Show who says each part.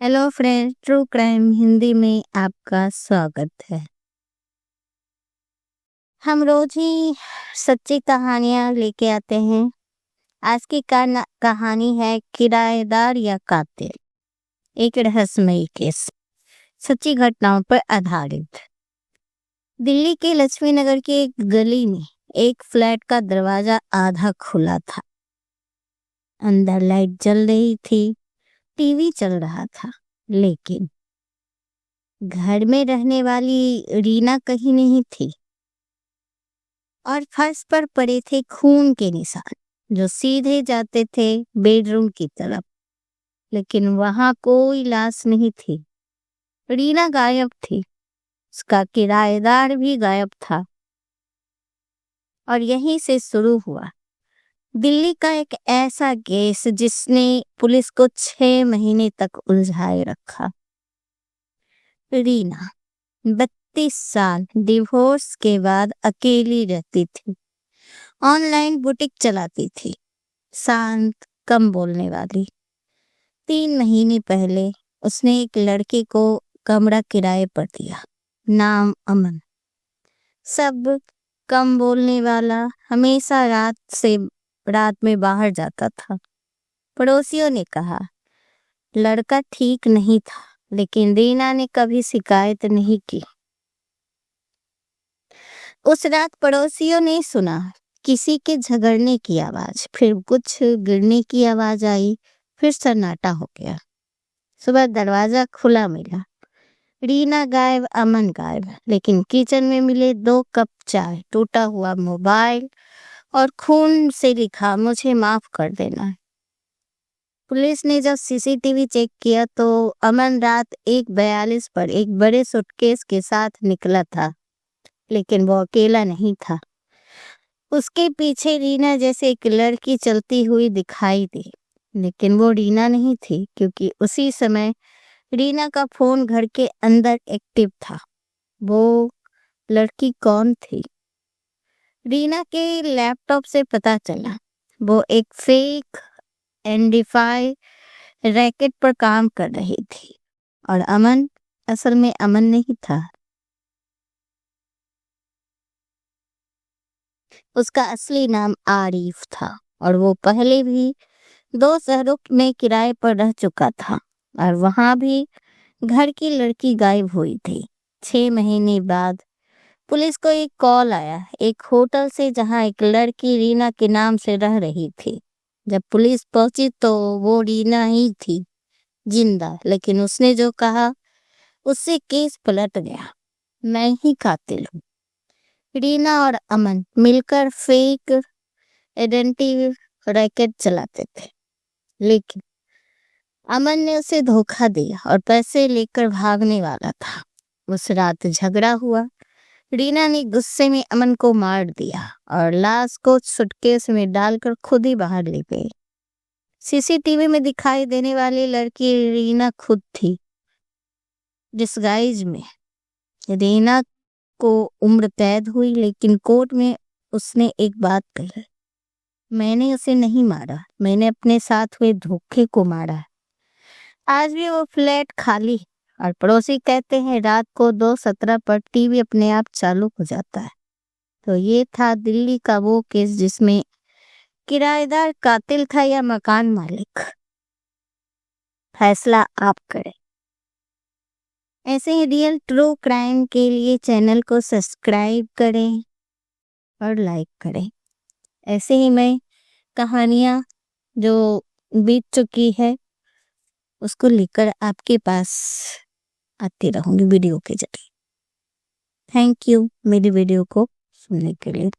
Speaker 1: Hello friend, true crime Hindi में आपका स्वागत है। हम रोज ही सच्ची कहानियां लेके आते हैं। आज की कहानी है किराएदार या कातिल, एक रहस्यमयी केस सच्ची घटनाओं पर आधारित। दिल्ली के लक्ष्मी नगर की एक गली में एक फ्लैट का दरवाजा आधा खुला था। अंदर लाइट जल रही थी, टीवी चल रहा था, लेकिन घर में रहने वाली रीना कहीं नहीं थी और फर्श पर पड़े थे खून के निशान जो सीधे जाते थे बेडरूम की तरफ। लेकिन वहां कोई लाश नहीं थी। रीना गायब थी, उसका किराएदार भी गायब था। और यहीं से शुरू हुआ दिल्ली का एक ऐसा केस जिसने पुलिस को 6 महीने तक उलझाए रखा। रीना 32 साल, डिवोर्स के बाद अकेली रहती थी, ऑनलाइन बुटीक चलाती थी, शांत, कम बोलने वाली। 3 महीने पहले उसने एक लड़के को कमरा किराए पर दिया, नाम अमन। सब कम बोलने वाला, हमेशा रात में बाहर जाता था। पड़ोसियों ने कहा लड़का ठीक नहीं था, लेकिन रीना ने कभी शिकायत नहीं की। उस रात पड़ोसियों ने सुना किसी के झगड़ने की आवाज, फिर कुछ गिरने की आवाज आई, फिर सन्नाटा हो गया। सुबह दरवाजा खुला मिला, रीना गायब, अमन गायब, लेकिन किचन में मिले 2 कप चाय, टूटा हुआ मोबाइल और खून से लिखा मुझे माफ कर देना। पुलिस ने जब सीसीटीवी चेक किया तो अमन रात 1:42 पर एक बड़े सूटकेस के साथ निकला था, लेकिन वो अकेला नहीं था। उसके पीछे रीना जैसे एक लड़की चलती हुई दिखाई दी, लेकिन वो रीना नहीं थी, क्योंकि उसी समय रीना का फोन घर के अंदर एक्टिव था। वो लड़की कौन थी? रीना के लैपटॉप से पता चला वो एक फेक एनडीफाई रैकेट पर काम कर रही थी, और अमन असल में अमन नहीं था। उसका असली नाम आरिफ था और वो पहले भी 2 शहरों में किराए पर रह चुका था, और वहां भी घर की लड़की गायब हुई थी। 6 महीने बाद पुलिस को एक कॉल आया एक होटल से, जहां एक लड़की रीना के नाम से रह रही थी। जब पुलिस पहुंची तो वो रीना ही थी, जिंदा। लेकिन उसने जो कहा उससे केस पलट गया। मैं ही कातिल हूँ। रीना और अमन मिलकर फेक आइडेंटिटी रैकेट चलाते थे, लेकिन अमन ने उसे धोखा दिया और पैसे लेकर भागने वाला था। उस रात झगड़ा हुआ, रीना ने गुस्से में अमन को मार दिया और लाश को सूटकेस में डालकर खुद ही बाहर ले गई। सीसीटीवी में दिखाई देने वाली लड़की रीना खुद थी, डिस्गाइज में। रीना को उम्र कैद हुई, लेकिन कोर्ट में उसने एक बात कही, मैंने उसे नहीं मारा, मैंने अपने साथ हुए धोखे को मारा। आज भी वो फ्लैट खाली है और पड़ोसी कहते हैं रात को 2:17 पर टीवी अपने आप चालू हो जाता है। तो ये था दिल्ली का वो केस जिसमें किराएदार कातिल था या मकान मालिक, फैसला आप करें। ऐसे ही रियल ट्रू क्राइम के लिए चैनल को सब्सक्राइब करें और लाइक करें। ऐसे ही मैं कहानियां जो बीत चुकी है उसको लेकर आपके पास आती रहूंगी वीडियो के जरिए। थैंक यू मेरी वीडियो को सुनने के लिए।